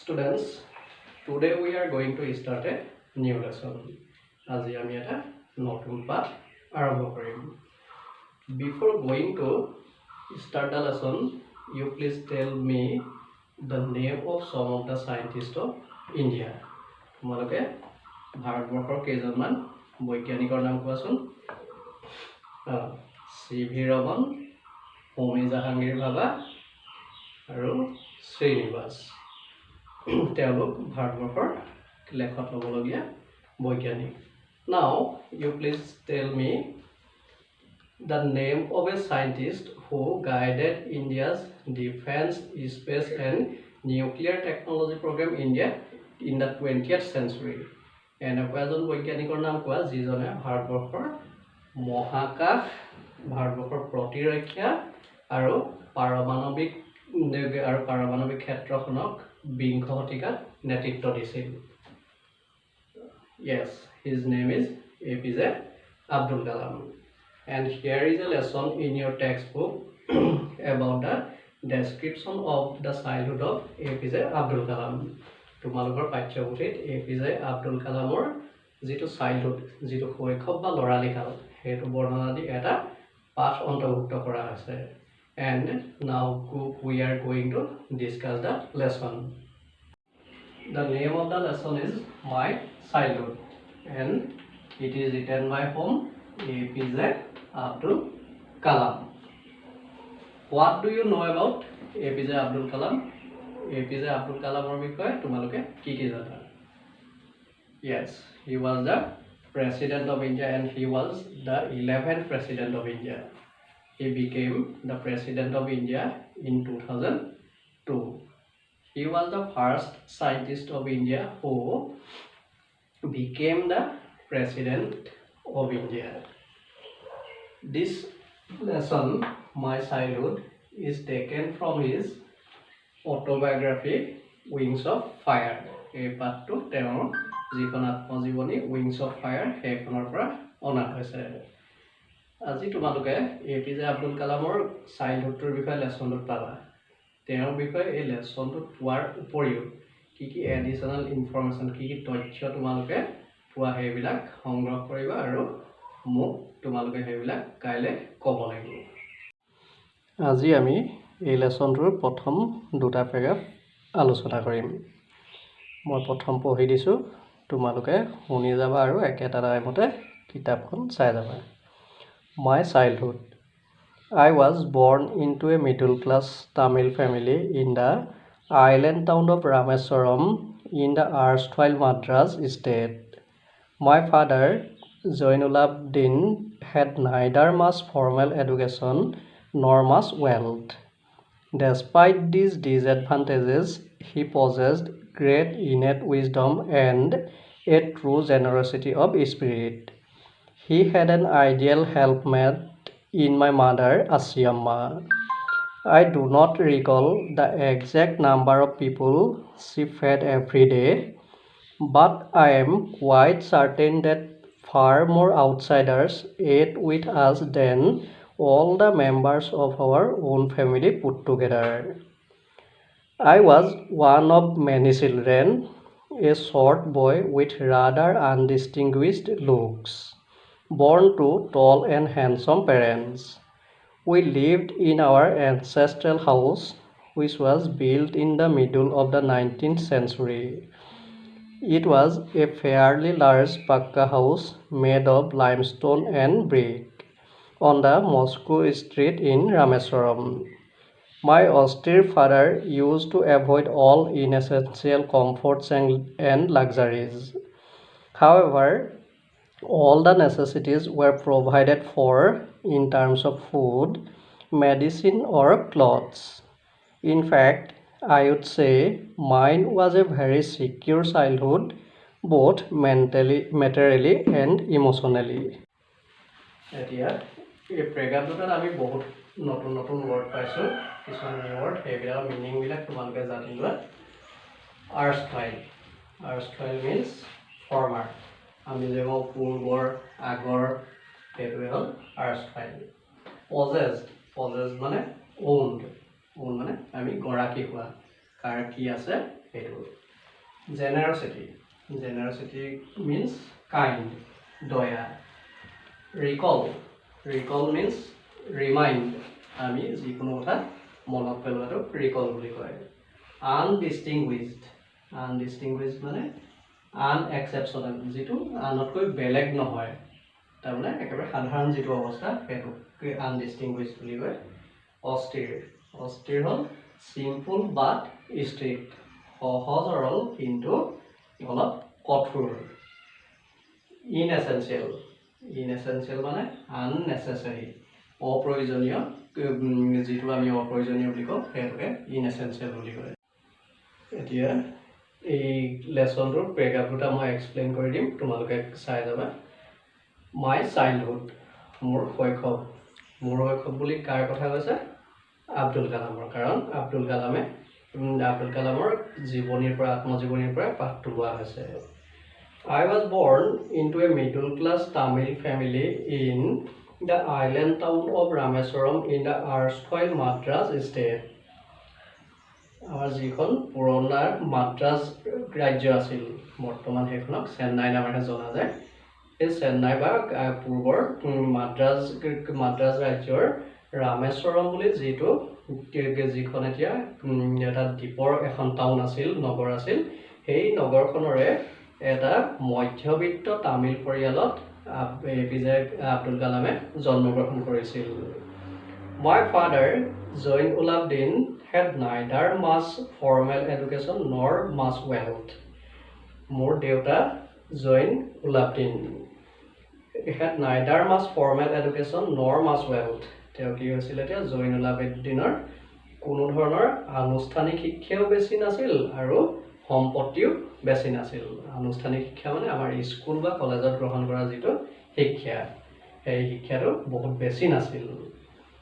Students, today we are going to start a new lesson. আজি আমি এটা নতুন পাঠ আৰম্ভ কৰিম. Before going to start the lesson, you please tell me the name of some of the scientists of India. তোমালোকে ভাৰতবৰ্ষৰ কেইজনমান বৈজ্ঞানিকৰ নাম কোৱাচোন. C.V. ৰমন, হোমী জাহাংগীৰ ভাবা আৰু শ্ৰীনিবাস. তেওঁলোক ভাৰতবৰ্ষৰ লেখত হ'বলগীয়া বৈজ্ঞানিক. Now you please tell me the name of a scientist who guided India's defense, space and nuclear technology program India in the 20th century. এনেকুৱা এজন বৈজ্ঞানিকৰ নাম কোৱা যিজনে ভাৰতবৰ্ষৰ মহাকাশ, ভাৰতবৰ্ষৰ প্ৰতিৰক্ষা আৰু পাৰমাণৱিক ক্ষেত্ৰখনক বিংশ শতিকাত নেতৃত্ব দিছিল. Yes, his name is APJ Abdul Kalam. And here is a lesson in your textbook about the description of the childhood of APJ Abdul Kalam. তোমালোকৰ পাঠ্যপুথিত APJ Abdul Kalamৰ যিটো চাইল্ডহুড, যিটো শৈশৱ বা ল'ৰালিকাল, সেইটো বৰ্ণনা দি এটা পাঠ অন্তৰ্ভুক্ত কৰা হৈছে. And now we are going to discuss the lesson. The name of the lesson is My Childhood, and it is written by whom? APJ Abdul Kalam. What do you know about APJ Abdul Kalam? APJ Abdul Kalamৰ বিষয়ে তোমালোকে কি জানা? Yes, he was the President of India and he was the 11th President of India. He became the President of India in 2002. He was the first scientist of India who became the President of India. This lesson, My Childhood, is taken from his autobiography, Wings of Fire. এই পাঠটো তেওঁৰ যিখন আত্মজীৱনী Wings of Fire সেইখনৰ পৰা অনা হৈছে. আজি তোমালোকে APJ আব্দুল কালামৰ চাইল্ডহুডৰ বিষয়ে লেছনটোত পাবা. তেওঁৰ বিষয়ে এই লেছনটোত পোৱাৰ উপৰিও কি এডিশ্যনেল ইনফৰমেশ্যন, কি তথ্য তোমালোকে পোৱা সেইবিলাক সংগ্ৰহ কৰিবা আৰু মোক তোমালোকে সেইবিলাক কাইলৈ ক'ব লাগিব. আজি আমি এই লেছনটোৰ প্ৰথম দুটা পেৰাগ্ৰাফ আলোচনা কৰিম. মই প্ৰথম পঢ়ি দিছোঁ, তোমালোকে শুনি যাবা আৰু একেটা টাইমতে কিতাপখন চাই যাবা. My childhood. I was born into a middle-class Tamil family in the island town of Rameswaram in the erstwhile Madras state. My father, Zainulabdin, had neither much formal education nor much wealth. Despite these disadvantages, he possessed great innate wisdom and a true generosity of spirit. He had an ideal helpmate in my mother, Asiamma. I do not recall the exact number of people she fed every day, but I am quite certain that far more outsiders ate with us than all the members of our own family put together. I was one of many children, a short boy with rather undistinguished looks, born to tall and handsome parents. We lived in our ancestral house, which was built in the middle of the 19th century. It was a fairly large pakka house made of limestone and brick on the Moscow street in Rameswaram. My austere father used to avoid all inessential comforts and luxuries. However, all the necessities were provided for in terms of food, medicine or clothes. In fact, I would say mine was a very secure childhood, both materially and emotionally. এতিয়া এই প্ৰেগাবটোত আমি বহুত নতুন word পাইছোঁ. কিছুমান word সেইবিলাকৰ মিনিংবিলাক তোমালোকে জানি লোৱা. আৰ্ষ্টৱাইল মিনছ ফৰ্মাৰ. আমি যে কওঁ পূৰ্বৰ, আগৰ, সেইটোৱে হ'ল আৰ্ষ্টৱাইল. পজেছড মানে ওwned মানে আমি গৰাকী হোৱা. কাৰ কি আছে সেইটো generosity generosity means kind দয়া recall means remind আমি যিকোনো কথা মনত পেলোৱাটো recall বুলি কয় undistinguished মানে unexceptional যিটো আনতকৈ বেলেগ নহয় তাৰমানে একেবাৰে সাধাৰণ যিটো অৱস্থা সেইটো undistinguished বুলি কয় austere হ'ল simple but strict সহজ সৰল কিন্তু অলপ কঠোৰ inessential মানে unnecessary অপ্ৰয়োজনীয় যিটো আমি অপ্ৰয়োজনীয় বুলি কওঁ সেইটোকে inessential বুলি কয় এতিয়া এই লেসনটোৰ ব্ৰেকআপ দুটা মই এক্সপ্লেইন কৰি দিম তোমালোকে চাই যাবা মাই চাইল্ডহুড মোৰ শৈশৱ বুলি কাৰ কথা কৈছে আব্দুল কালামৰ কাৰণ আব্দুল কালামৰ জীৱনীৰ পৰা আত্মজীৱনীৰ পৰা পাঠটো লোৱা হৈছে I was born into a middle class Tamil family in the island town of Rameswaram in the erstwhile Madras state আমাৰ যিখন পুৰণা মাদ্ৰাজ ৰাজ্য আছিল বৰ্তমান সেইখনক চেন্নাই নামেৰে জনা যায় এই চেন্নাই বা পূৰ্বৰ মাদ্ৰাজ ৰাজ্যৰ ৰামেশ্বৰম বুলি যিখন এতিয়া এটা দ্বীপৰ এখন টাউন আছিল নগৰ আছিল সেই নগৰখনৰে এটা মধ্যবিত্ত তামিল পৰিয়ালত APJ আব্দুল কালামে জন্মগ্ৰহণ কৰিছিল My father Zoin-ul-Abdin had neither much formal education nor much wealth মোৰ দেউতা Zoin-ul-Abdin had neither much formal education nor much wealth তেওঁ কি হৈছিল এতিয়া Zoin-ul-Abdinৰ কোনো ধৰণৰ আনুষ্ঠানিক শিক্ষাও বেছি নাছিল আৰু সম্পত্তিও বেছি নাছিল আনুষ্ঠানিক শিক্ষা মানে আমাৰ স্কুল বা কলেজত গ্ৰহণ কৰা যিটো শিক্ষা এই শিক্ষাটো বহুত বেছি নাছিল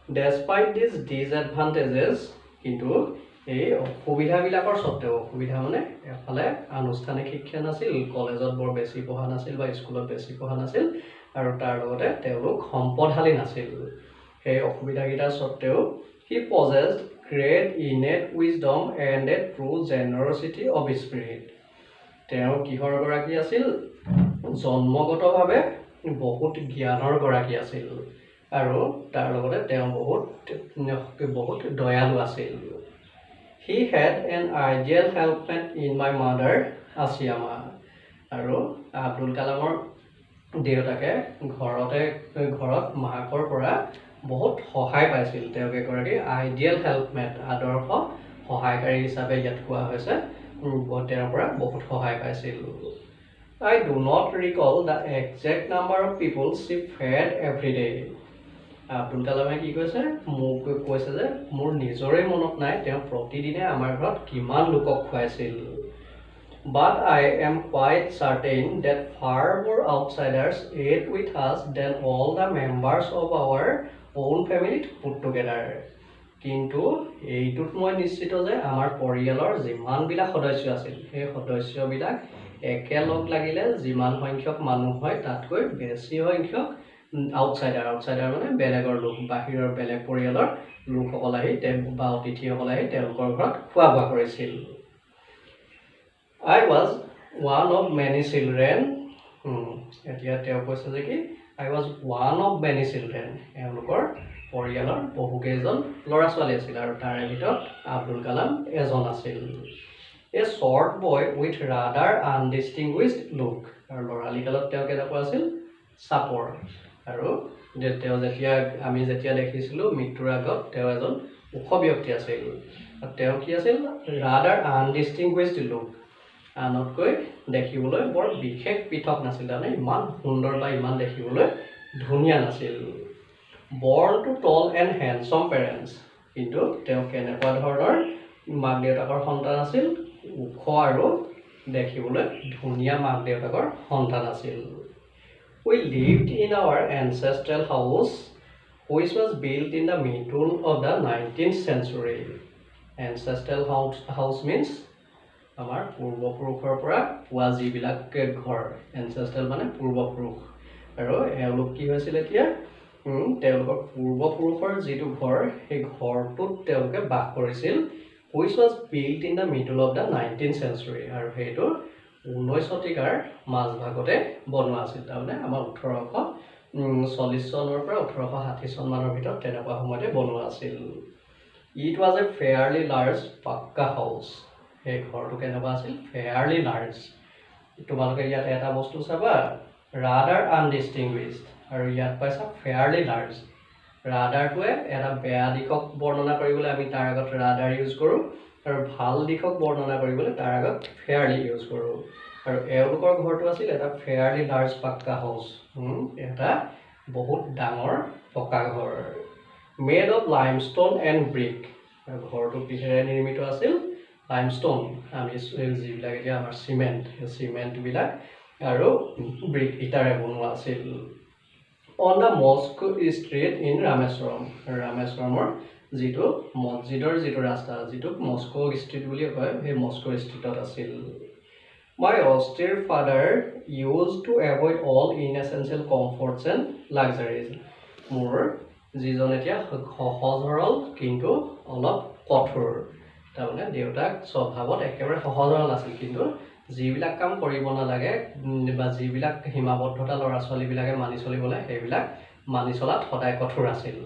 Despite these disadvantages কিন্তু এই অসুবিধাবিলাকৰ সত্ত্বেও অসুবিধা মানে এফালে আনুষ্ঠানিক শিক্ষা নাছিল কলেজত বৰ বেছি পঢ়া নাছিল বা স্কুলত বেছি পঢ়া নাছিল আৰু তাৰ লগতে তেওঁলোক সম্পদশালী নাছিল এই অসুবিধাকেইটাৰ সত্ত্বেও he possessed great innate wisdom and a true generosity of spirit তেওঁ কিহৰ গৰাকী আছিল জন্মগতভাৱে বহুত জ্ঞানৰ গৰাকী আছিল আৰু তাৰ লগতে তেওঁ বহুত দয়ালু আছিল He had an ideal helpmate in my mother Asiama আৰু আব্দুল কালামৰ দেউতাকে ঘৰত মাকৰ পৰা বহুত সহায় পাইছিল তেওঁক এগৰাকী আইডিয়েল হেল্পমেট আদৰ্শ সহায়কাৰী হিচাপে ইয়াত কোৱা হৈছে তেওঁৰ পৰা বহুত সহায় পাইছিল I do not recall the exact number of people she fed every day Abdul কালামে কি কৈছে মোক কৈছে যে মোৰ নিজৰে মনত নাই তেওঁ প্ৰতিদিনে আমাৰ ঘৰত কিমান লোকক খুৱাইছিল But I am quite certain that far more outsiders ate with us than all the members of our own family put together. কিন্তু এইটোত মই নিশ্চিত যে আমাৰ পৰিয়ালৰ যিমানবিলাক সদস্য আছিল সেই সদস্যবিলাক একেলগ লাগিলে যিমান সংখ্যক মানুহ হয় তাতকৈ বেছি সংখ্যক আউটসাইডাৰ মানে বেলেগৰ লোক বাহিৰৰ বেলেগ পৰিয়ালৰ লোকসকল আহি বা অতিথিসকল আহি তেওঁলোকৰ ঘৰত খোৱা বোৱা কৰিছিল I was one of many children এতিয়া তেওঁ কৈছে যে কি I was one of many children এওঁলোকৰ পৰিয়ালৰ বহুকেইজন ল'ৰা ছোৱালী আছিল আৰু তাৰে ভিতৰত আব্দুল কালাম এজন আছিল A short boy with rather undistinguished look আৰু ল'ৰালি কালত তেওঁ কেনেকুৱা আছিল চাপৰ আৰু তেওঁ আমি যেতিয়া দেখিছিলোঁ মৃত্যুৰ আগত তেওঁ এজন ওখ ব্যক্তি আছিল তেওঁ কি আছিল rather undistinguished look আনতকৈ দেখিবলৈ বৰ বিশেষ পৃথক নাছিল মানে ইমান সুন্দৰ বা ইমান দেখিবলৈ ধুনীয়া নাছিল born to tall and handsome parents কিন্তু তেওঁ কেনেকুৱা ধৰণৰ মাক দেউতাকৰ সন্তান আছিল ওখ আৰু দেখিবলৈ ধুনীয়া মাক দেউতাকৰ সন্তান আছিল We lived in our ancestral house which was built in the middle of the 19th century ancestral house means আমাৰ পূৰ্বপুৰুষৰ পৰা পোৱা যিবিলাক ঘৰ এনচেষ্ট্ৰেল মানে পূৰ্বপুৰুষ আৰু এওঁলোক কি হৈছিল এতিয়া তেওঁলোকৰ পূৰ্বপুৰুষৰ যিটো ঘৰ সেই ঘৰটোত তেওঁলোকে বাস কৰিছিল which was built in the middle of the 19th century আৰু হেটো 19 শতিকাৰ মাজভাগতে বনোৱা আছিল তাৰমানে আমাৰ 1840 চনৰ পৰা 1860 চন মানৰ ভিতৰত তেনেকুৱা সময়তে বনোৱা আছিল It was a fairly large pakka house এই ঘৰটো কেনেকুৱা আছিল fairly large তোমালোকে ইয়াত এটা বস্তু চাবা rather undistinguished আৰু ইয়াত পাইছা fairly large rather টোৱে এটা বেয়া দিশক বৰ্ণনা কৰিবলৈ আমি তাৰ আগত rather ইউজ কৰো আৰু ভাল দিশক বৰ্ণনা কৰিবলৈ তাৰ আগত fairly ইউজ কৰো আৰু এওঁলোকৰ ঘৰটো আছিল এটা fairly large pakka house এটা বহুত ডাঙৰ পকা ঘৰ made of limestone and brick আৰু ঘৰটো কিহেৰে নিৰ্মিত আছিল limestone আমি যিবিলাক এতিয়া আমাৰ সিমেন্ট বিলাক আৰু ব্ৰিক ইটাৰে বনোৱা আছিল on the mosque street in Rameswaramৰ যিটো মছজিদৰ যিটো ৰাস্তা যিটো মস্কো ষ্ট্ৰীট বুলি কয় সেই মস্কো ষ্ট্ৰীটত আছিল My austere father used to avoid all inessential comforts and luxuries মোৰ যিজন এতিয়া সহজ সৰল কিন্তু অলপ কঠোৰ তাৰমানে দেউতাক স্বভাৱত একেবাৰে সহজ সৰল আছিল কিন্তু যিবিলাক কাম কৰিব নালাগে বা যিবিলাক হিমাবদ্ধতা লৰা ছোৱালী বিলাকে মানি চলিবলৈ সেইবিলাক মানি চলাত সদায় কঠোৰ আছিল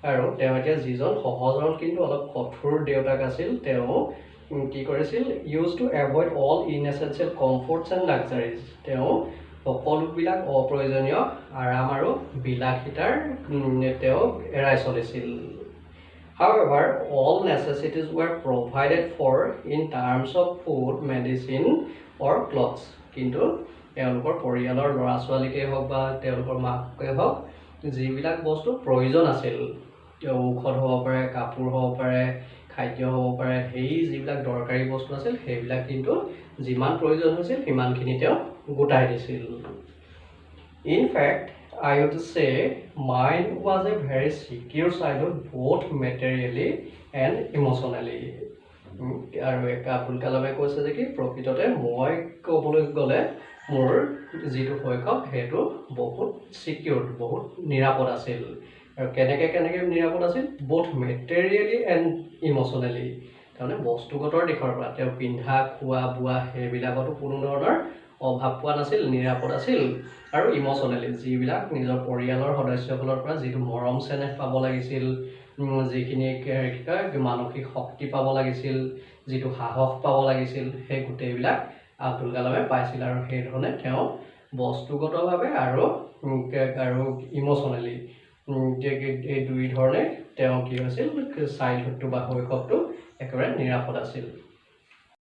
আৰু তেওঁ এতিয়া যিজন সহজ সৰল কিন্তু অলপ কঠোৰ দেউতাক আছিল তেওঁ কি কৰিছিল used to avoid all inessential comforts and luxuries তেওঁ সকলোবিলাক অপ্ৰয়োজনীয় আৰাম আৰু বিলাসিতাৰ তেওঁ এৰাই চলিছিল However, all necessities were provided for in terms of food, medicine, or clothes. কিন্তু তেওঁলোকৰ পৰিয়ালৰ ল'ৰা ছোৱালীকে হওক বা তেওঁলোকৰ মাকে হওক যিবিলাক বস্তু প্ৰয়োজন আছিল ঔষধ হ'ব পাৰে কাপোৰ হ'ব পাৰে খাদ্য হ'ব পাৰে সেই যিবিলাক দৰকাৰী বস্তু আছিল সেইবিলাক কিন্তু যিমান প্ৰয়োজন হৈছিল সিমানখিনি তেওঁ গোটাই দিছিল In fact, I would say mine was a very secure childhood both materially and emotionally. আৰু আব্দুল কালামে কৈছে যে কি প্ৰকৃততে মই ক'বলৈ গ'লে মোৰ যিটো শৈশৱ সেইটো বহুত সিকিউৰড বহুত নিৰাপদ আছিল আৰু কেনেকৈ নিৰাপদ আছিল both materially and emotionally তাৰমানে বস্তুগতৰ দিশৰ পৰা তেওঁ পিন্ধা খোৱা বোৱা সেইবিলাকতো কোনো ধৰণৰ অভাৱ পোৱা নাছিল নিৰাপদ আছিল আৰু ইমোশনালি যিবিলাক নিজৰ পৰিয়ালৰ সদস্যসকলৰ পৰা যিটো মৰম চেনেহ পাব লাগিছিল যিখিনি মানসিক শক্তি পাব লাগিছিল যিটো সাহস পাব লাগিছিল সেই গোটেইবিলাক আব্দুল কালামে পাইছিল আৰু সেই ধৰণে তেওঁ বস্তুগতভাৱে আৰু ইমোশনালি এই দুই ধৰণে তেওঁ কি হৈছিল চাইল্ডহুডটো বা শৈশৱটো একেবাৰে নিৰাপদ আছিল